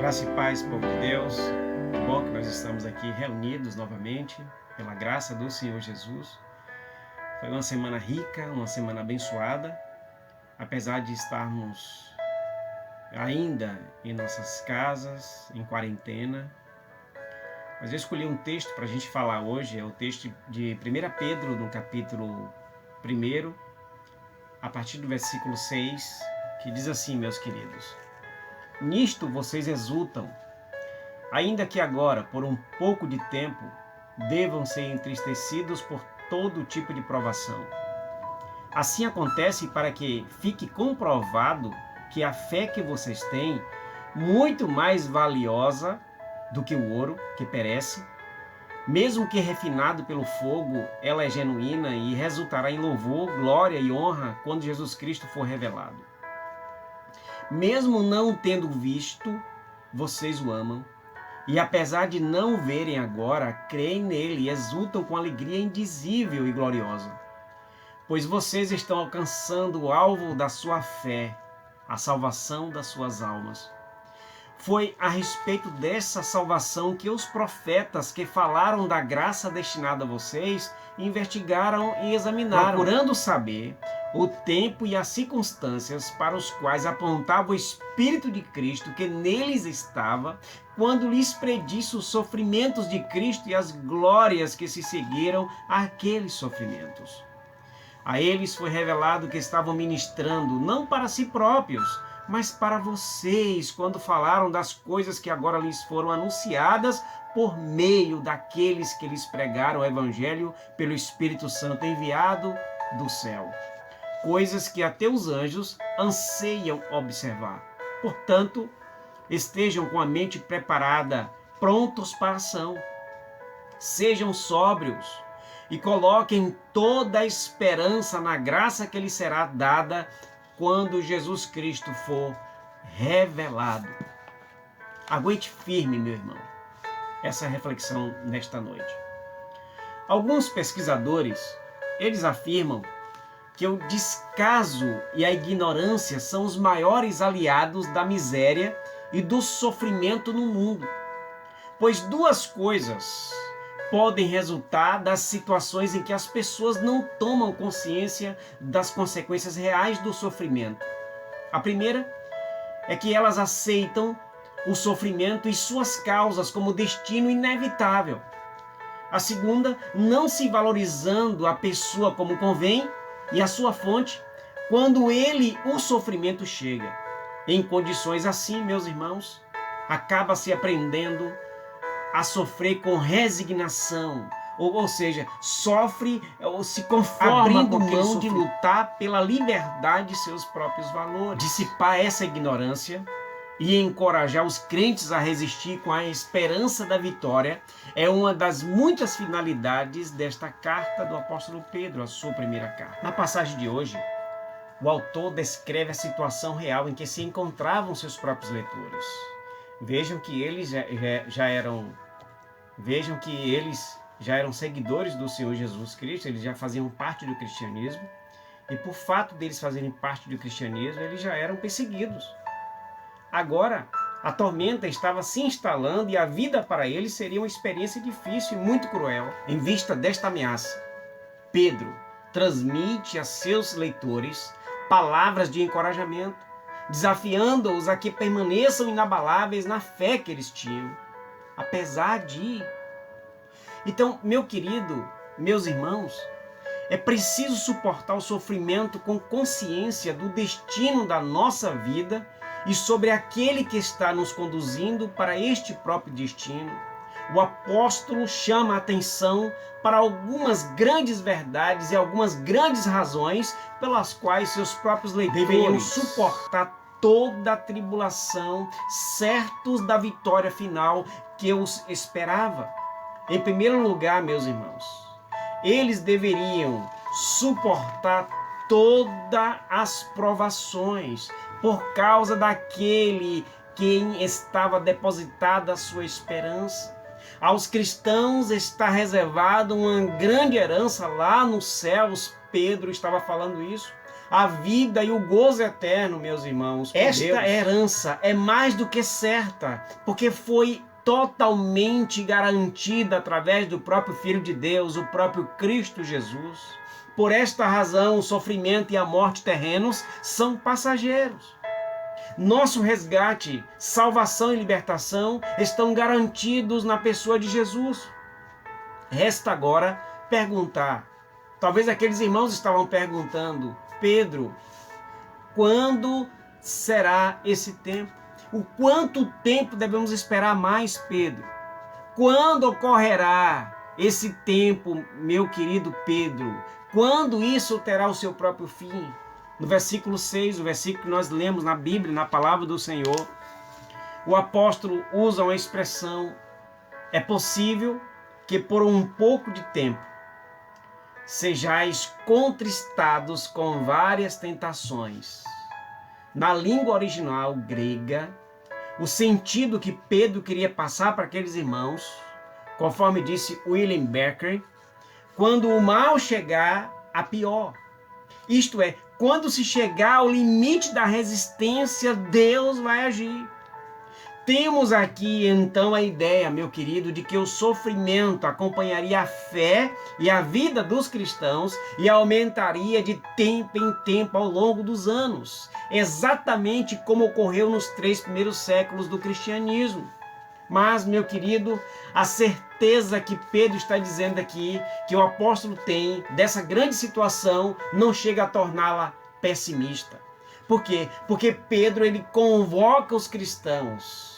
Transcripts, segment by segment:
Graça e paz, povo de Deus. Que bom que nós estamos aqui reunidos novamente, pela graça do Senhor Jesus. Foi uma semana rica, uma semana abençoada, apesar de estarmos ainda em nossas casas, em quarentena. Mas eu escolhi um texto para a gente falar hoje, é o texto de 1 Pedro, no capítulo 1, a partir do versículo 6, que diz assim, meus queridos: Nisto vocês exultam, ainda que agora, por um pouco de tempo, devam ser entristecidos por todo tipo de provação. Assim acontece para que fique comprovado que a fé que vocês têm, muito mais valiosa do que o ouro, que perece, mesmo que refinado pelo fogo, ela é genuína e resultará em louvor, glória e honra quando Jesus Cristo for revelado. Mesmo não tendo visto, vocês o amam, e apesar de não o verem agora, creem nele e exultam com alegria indizível e gloriosa. Pois vocês estão alcançando o alvo da sua fé, a salvação das suas almas. Foi a respeito dessa salvação que os profetas que falaram da graça destinada a vocês investigaram e examinaram, procurando saber o tempo e as circunstâncias para os quais apontava o Espírito de Cristo que neles estava, quando lhes predisse os sofrimentos de Cristo e as glórias que se seguiram àqueles sofrimentos. A eles foi revelado que estavam ministrando não para si próprios, mas para vocês, quando falaram das coisas que agora lhes foram anunciadas por meio daqueles que lhes pregaram o Evangelho pelo Espírito Santo enviado do céu. Coisas que até os anjos anseiam observar. Portanto, estejam com a mente preparada, prontos para a ação. Sejam sóbrios e coloquem toda a esperança na graça que lhes será dada quando Jesus Cristo for revelado. Aguente firme, meu irmão, essa reflexão nesta noite. Alguns pesquisadores, eles afirmam que o descaso e a ignorância são os maiores aliados da miséria e do sofrimento no mundo. Pois duas coisas podem resultar das situações em que as pessoas não tomam consciência das consequências reais do sofrimento. A primeira é que elas aceitam o sofrimento e suas causas como destino inevitável. A segunda, não se valorizando a pessoa como convém e a sua fonte, quando o sofrimento chega. Em condições assim, meus irmãos, acaba-se aprendendo a sofrer com resignação, ou seja, sofre ou se conforma, abrindo mão de lutar pela liberdade de seus próprios valores. Dissipar essa ignorância e encorajar os crentes a resistir com a esperança da vitória é uma das muitas finalidades desta carta do apóstolo Pedro, a sua primeira carta. Na passagem de hoje, o autor descreve a situação real em que se encontravam seus próprios leitores. Vejam que eles já eram seguidores do Senhor Jesus Cristo, eles já faziam parte do cristianismo, e por fato deles fazerem parte do cristianismo, eles já eram perseguidos. Agora, a tormenta estava se instalando e a vida para eles seria uma experiência difícil e muito cruel. Em vista desta ameaça, Pedro transmite a seus leitores palavras de encorajamento, desafiando-os a que permaneçam inabaláveis na fé que eles tinham, apesar de... Então, meu querido, meus irmãos, é preciso suportar o sofrimento com consciência do destino da nossa vida e sobre aquele que está nos conduzindo para este próprio destino. O apóstolo chama a atenção para algumas grandes verdades e algumas grandes razões pelas quais seus próprios leitores deveriam suportar toda a tribulação, certos da vitória final que os esperava. Em primeiro lugar, meus irmãos, eles deveriam suportar todas as provações por causa daquele quem estava depositada a sua esperança. Aos cristãos está reservada uma grande herança lá nos céus Pedro estava falando isso. A vida e o gozo eterno, meus irmãos. Esta herança é mais do que certa, porque foi totalmente garantida através do próprio Filho de Deus, o próprio Cristo Jesus. Por esta razão, o sofrimento e a morte terrenos são passageiros. Nosso resgate, salvação e libertação estão garantidos na pessoa de Jesus. Resta agora perguntar. Talvez aqueles irmãos estavam perguntando: Pedro, quando será esse tempo? O quanto tempo devemos esperar mais, Pedro? Quando ocorrerá esse tempo, meu querido Pedro? Quando isso terá o seu próprio fim? No versículo 6, o versículo que nós lemos na Bíblia, na palavra do Senhor, o apóstolo usa uma expressão: é possível que por um pouco de tempo sejais contristados com várias tentações. Na língua original grega, o sentido que Pedro queria passar para aqueles irmãos, conforme disse William Becker, quando o mal chegar a pior. Isto é, quando se chegar ao limite da resistência, Deus vai agir. Temos aqui então a ideia, meu querido, de que o sofrimento acompanharia a fé e a vida dos cristãos e aumentaria de tempo em tempo ao longo dos anos, exatamente como ocorreu nos 3 primeiros séculos do cristianismo. Mas, meu querido, a certeza que Pedro está dizendo aqui, que o apóstolo tem dessa grande situação, não chega a torná-la pessimista. Por quê? Porque Pedro ele convoca os cristãos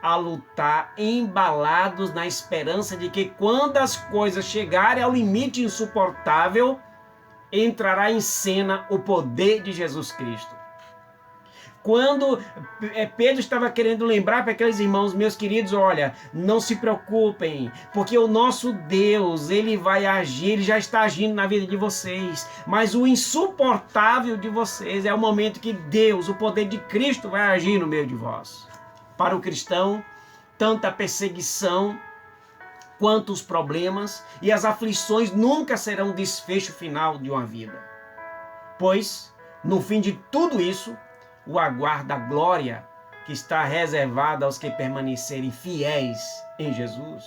a lutar embalados na esperança de que quando as coisas chegarem ao limite insuportável, entrará em cena o poder de Jesus Cristo. Quando Pedro estava querendo lembrar para aqueles irmãos, meus queridos, olha, não se preocupem, porque o nosso Deus, ele vai agir, ele já está agindo na vida de vocês, mas o insuportável de vocês é o momento que Deus, o poder de Cristo, vai agir no meio de vós. Para o cristão, tanto a perseguição quanto os problemas e as aflições nunca serão o desfecho final de uma vida. Pois, no fim de tudo isso, o aguarda a glória que está reservada aos que permanecerem fiéis em Jesus.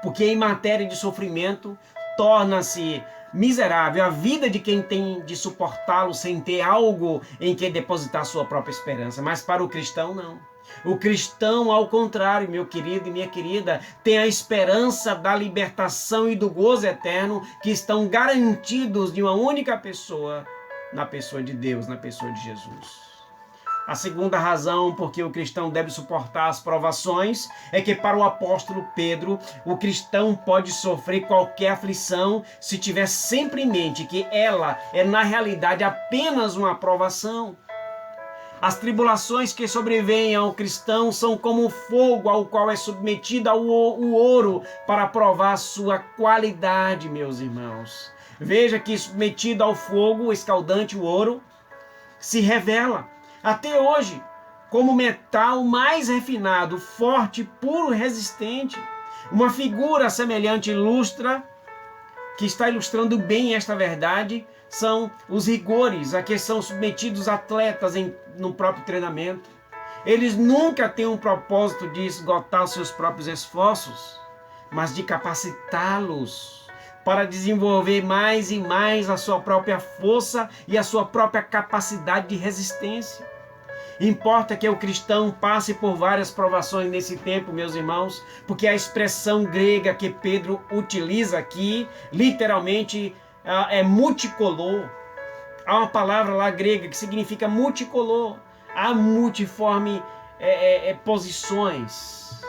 Porque em matéria de sofrimento, torna-se miserável a vida de quem tem de suportá-lo sem ter algo em que depositar sua própria esperança. Mas para o cristão, não. O cristão, ao contrário, meu querido e minha querida, tem a esperança da libertação e do gozo eterno que estão garantidos de uma única pessoa, na pessoa de Deus, na pessoa de Jesus. A segunda razão por que o cristão deve suportar as provações é que para o apóstolo Pedro, o cristão pode sofrer qualquer aflição se tiver sempre em mente que ela é na realidade apenas uma provação. As tribulações que sobrevêm ao cristão são como o fogo ao qual é submetido o ouro para provar sua qualidade, meus irmãos. Veja que submetido ao fogo escaldante, o ouro se revela até hoje como metal mais refinado, forte, puro, resistente. Uma figura semelhante ilustra, que está ilustrando bem esta verdade, são os rigores a que são submetidos atletas no próprio treinamento. Eles nunca têm um propósito de esgotar os seus próprios esforços, mas de capacitá-los para desenvolver mais e mais a sua própria força e a sua própria capacidade de resistência. Importa que o cristão passe por várias provações nesse tempo, meus irmãos, porque a expressão grega que Pedro utiliza aqui, literalmente, é multicolor. Há uma palavra lá grega que significa multicolor. Há multiforme posições.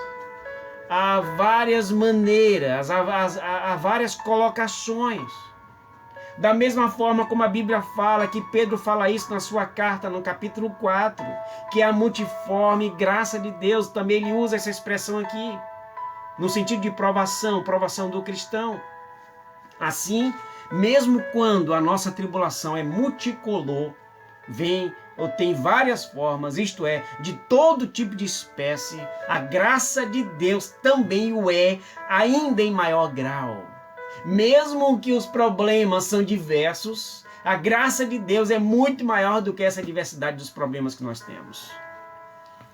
Há várias maneiras, há várias colocações. Da mesma forma como a Bíblia fala, que Pedro fala isso na sua carta, no capítulo 4, que é a multiforme graça de Deus, também ele usa essa expressão aqui, no sentido de provação do cristão. Assim, mesmo quando a nossa tribulação é multicolor, vem ou tem várias formas, isto é, de todo tipo de espécie, a graça de Deus também o é, ainda em maior grau. Mesmo que os problemas são diversos, a graça de Deus é muito maior do que essa diversidade dos problemas que nós temos.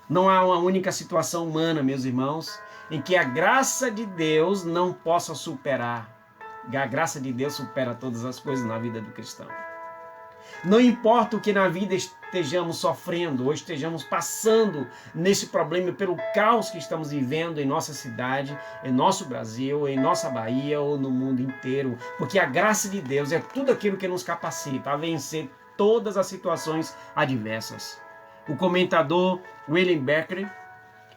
Não há uma única situação humana, meus irmãos, em que a graça de Deus não possa superar. A graça de Deus supera todas as coisas na vida do cristão. Não importa o que na vida estejamos sofrendo ou estejamos passando nesse problema pelo caos que estamos vivendo em nossa cidade, em nosso Brasil, em nossa Bahia ou no mundo inteiro, porque a graça de Deus é tudo aquilo que nos capacita a vencer todas as situações adversas. O comentador William Becker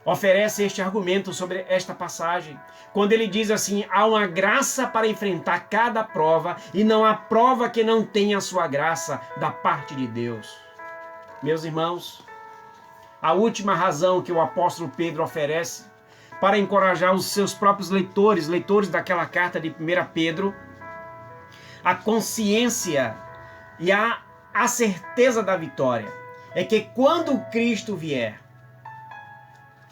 oferece este argumento sobre esta passagem, quando ele diz assim: há uma graça para enfrentar cada prova e não há prova que não tenha a sua graça da parte de Deus. Meus irmãos, a última razão que o apóstolo Pedro oferece para encorajar os seus próprios leitores daquela carta de 1 Pedro, a consciência e a certeza da vitória, é que quando Cristo vier,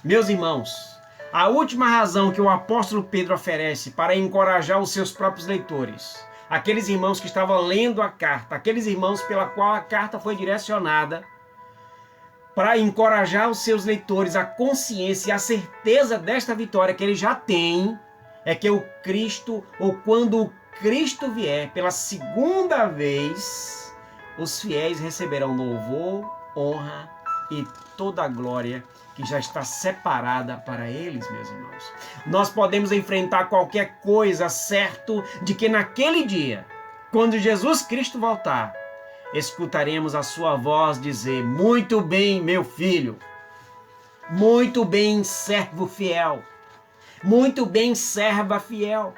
meus irmãos, a última razão que o apóstolo Pedro oferece para encorajar os seus próprios leitores, aqueles irmãos que estavam lendo a carta, aqueles irmãos pela qual a carta foi direcionada, para encorajar os seus leitores a consciência e a certeza desta vitória que ele já tem, é que o Cristo, ou quando o Cristo vier pela segunda vez, os fiéis receberão louvor, honra e toda a glória que já está separada para eles, meus irmãos. Nós podemos enfrentar qualquer coisa, certo de que naquele dia, quando Jesus Cristo voltar, escutaremos a sua voz dizer: muito bem, meu filho, muito bem, servo fiel, muito bem, serva fiel.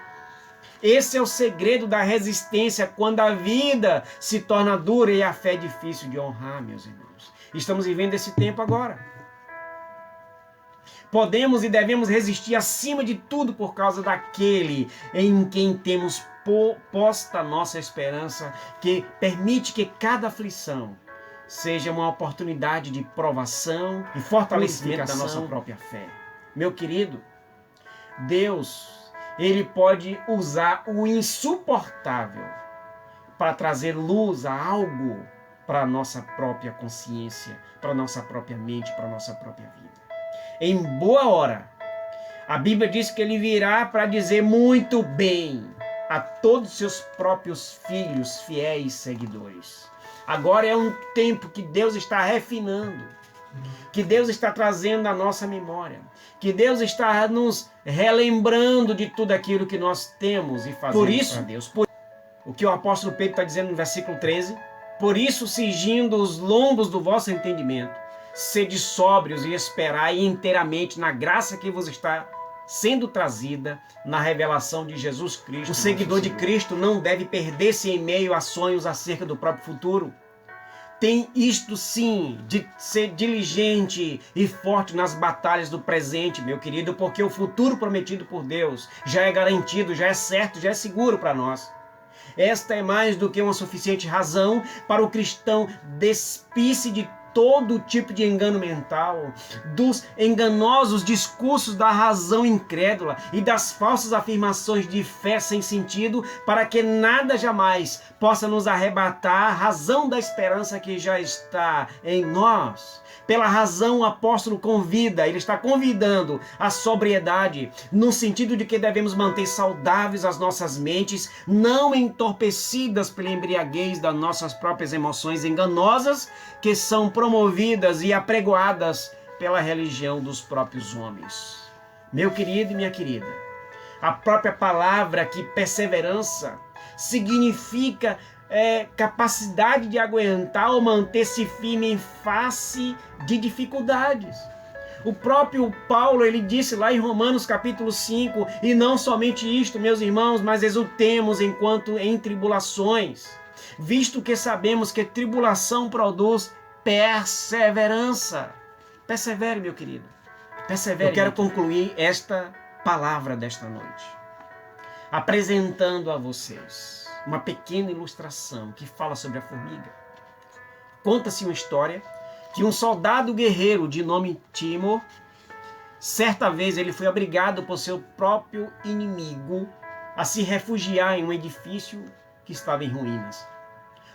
Esse é o segredo da resistência quando a vida se torna dura e a fé difícil de honrar, meus irmãos. Estamos vivendo esse tempo agora. Podemos e devemos resistir acima de tudo por causa daquele em quem temos posta a nossa esperança, que permite que cada aflição seja uma oportunidade de provação e fortalecimento da nossa própria fé. Meu querido, Deus, Ele pode usar o insuportável para trazer luz a algo para a nossa própria consciência, para a nossa própria mente, para a nossa própria vida. Em boa hora, a Bíblia diz que Ele virá para dizer muito bem a todos os seus próprios filhos, fiéis seguidores. Agora é um tempo que Deus está refinando, que Deus está trazendo à nossa memória, que Deus está nos relembrando de tudo aquilo que nós temos e fazemos para Deus. O que o apóstolo Pedro está dizendo no versículo 13: por isso, cingindo os lombos do vosso entendimento, sede sóbrios e esperai inteiramente na graça que vos está sendo trazida na revelação de Jesus Cristo. O seguidor de Cristo não deve perder-se em meio a sonhos acerca do próprio futuro. Tem isto sim, de ser diligente e forte nas batalhas do presente, meu querido, porque o futuro prometido por Deus já é garantido, já é certo, já é seguro para nós. Esta é mais do que uma suficiente razão para o cristão despir-se de todo tipo de engano mental, dos enganosos discursos da razão incrédula e das falsas afirmações de fé sem sentido, para que nada jamais possa nos arrebatar a razão da esperança que já está em nós. Pela razão, o apóstolo ele está convidando a sobriedade, no sentido de que devemos manter saudáveis as nossas mentes, não entorpecidas pela embriaguez das nossas próprias emoções enganosas, que são promovidas e apregoadas pela religião dos próprios homens. Meu querido e minha querida, a própria palavra que perseverança significa capacidade de aguentar ou manter-se firme em face de dificuldades. O próprio Paulo, ele disse lá em Romanos capítulo 5, e não somente isto, meus irmãos, mas exultemos enquanto em tribulações, visto que sabemos que tribulação produz perseverança. Persevere, meu querido. Persevere. Eu quero concluir esta palavra desta noite, apresentando a vocês uma pequena ilustração que fala sobre a formiga. Conta-se uma história que um soldado guerreiro de nome Timor, certa vez ele foi obrigado por seu próprio inimigo a se refugiar em um edifício que estava em ruínas,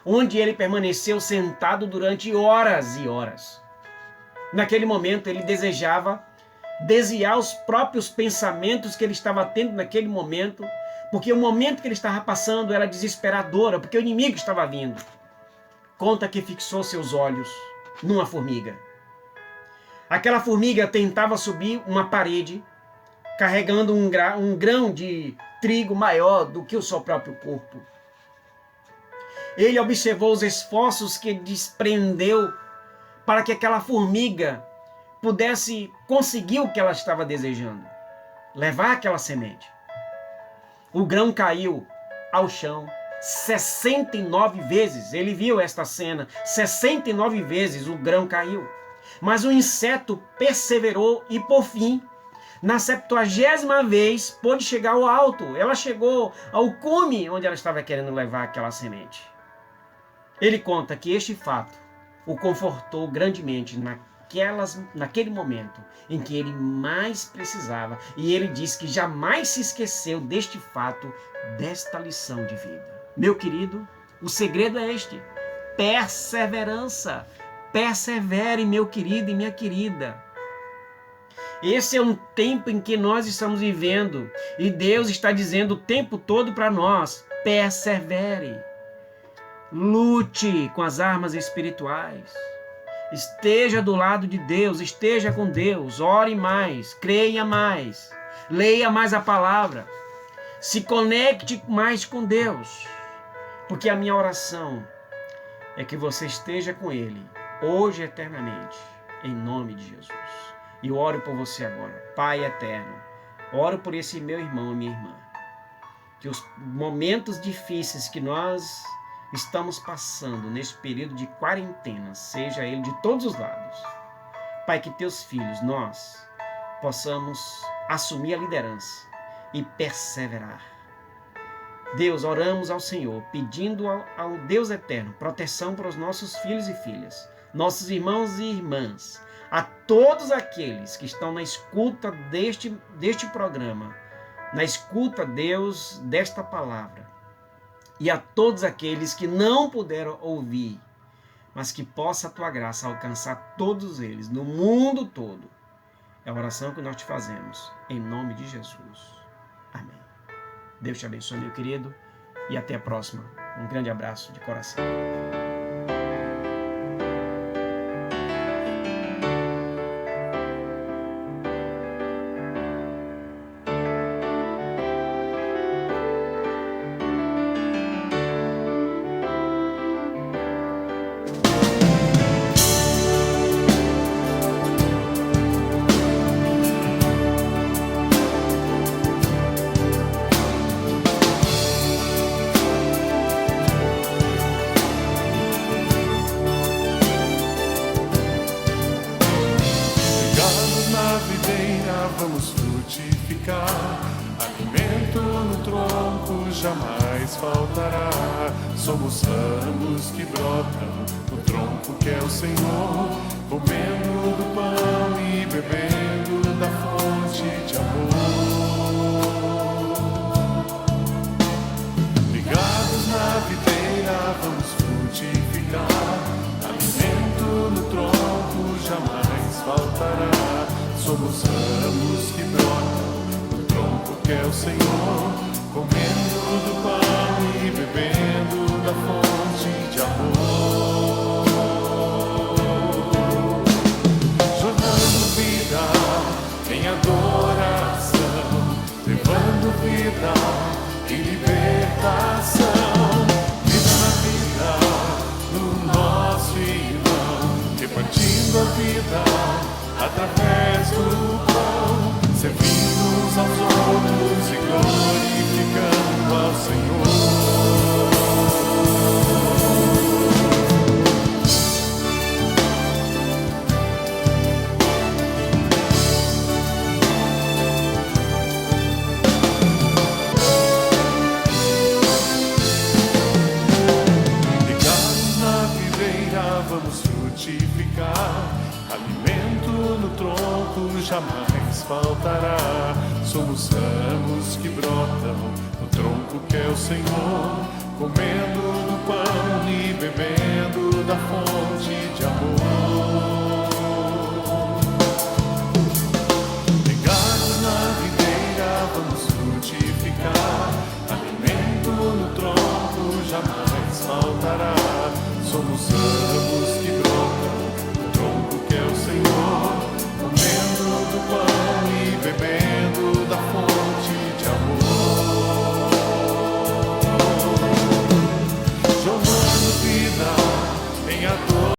onde ele permaneceu sentado durante horas e horas. Naquele momento, ele desejava desviar os próprios pensamentos que ele estava tendo naquele momento, porque o momento que ele estava passando era desesperador, porque o inimigo estava vindo. Conta que fixou seus olhos numa formiga. Aquela formiga tentava subir uma parede, carregando um grão de trigo maior do que o seu próprio corpo. Ele observou os esforços que desprendeu para que aquela formiga pudesse conseguir o que ela estava desejando, levar aquela semente. O grão caiu ao chão 69 vezes. Ele viu esta cena. 69 vezes o grão caiu. Mas o inseto perseverou e, por fim, na 70ª vez, pôde chegar ao alto. Ela chegou ao cume onde ela estava querendo levar aquela semente. Ele conta que este fato o confortou grandemente naquele momento em que ele mais precisava. E ele diz que jamais se esqueceu deste fato, desta lição de vida. Meu querido, o segredo é este: perseverança. Persevere, meu querido e minha querida. Esse é um tempo em que nós estamos vivendo e Deus está dizendo o tempo todo para nós: persevere. Lute com as armas espirituais. Esteja do lado de Deus, esteja com Deus, ore mais, creia mais, leia mais a palavra, se conecte mais com Deus, porque a minha oração é que você esteja com Ele, hoje e eternamente, em nome de Jesus. E eu oro por você agora, Pai eterno, oro por esse meu irmão e minha irmã, que os momentos difíceis que nós estamos passando nesse período de quarentena, seja ele de todos os lados, Pai, que teus filhos, nós, possamos assumir a liderança e perseverar. Deus, oramos ao Senhor, pedindo ao Deus eterno proteção para os nossos filhos e filhas, nossos irmãos e irmãs, a todos aqueles que estão na escuta deste programa, na escuta, Deus, desta palavra, e a todos aqueles que não puderam ouvir, mas que possa a tua graça alcançar todos eles, no mundo todo. É a oração que nós te fazemos, em nome de Jesus. Amém. Deus te abençoe, meu querido, e até a próxima. Um grande abraço de coração. Vamos frutificar, alimento no tronco jamais faltará. Somos ramos que brotam no tronco que é o Senhor, comendo do pão e bebendo da fonte de amor. Ligados na videira, vamos frutificar, alimento no tronco jamais faltará. Somos ramos que brotam no tronco que é o Senhor, comendo do pão e bebendo da fonte de amor. Jornando vida em adoração, levando vida e libertação. Vida na vida do nosso irmão, repartindo a vida através do pão, servindo uns aos outros e glorificando ao Senhor. Ligados na videira, vamos frutificar, alimento no tronco jamais faltará. Somos ramos que brotam no tronco que é o Senhor, comendo do pão e bebendo da fonte de amor. Ligados na videira vamos frutificar, alimento no tronco jamais faltará. Somos ramos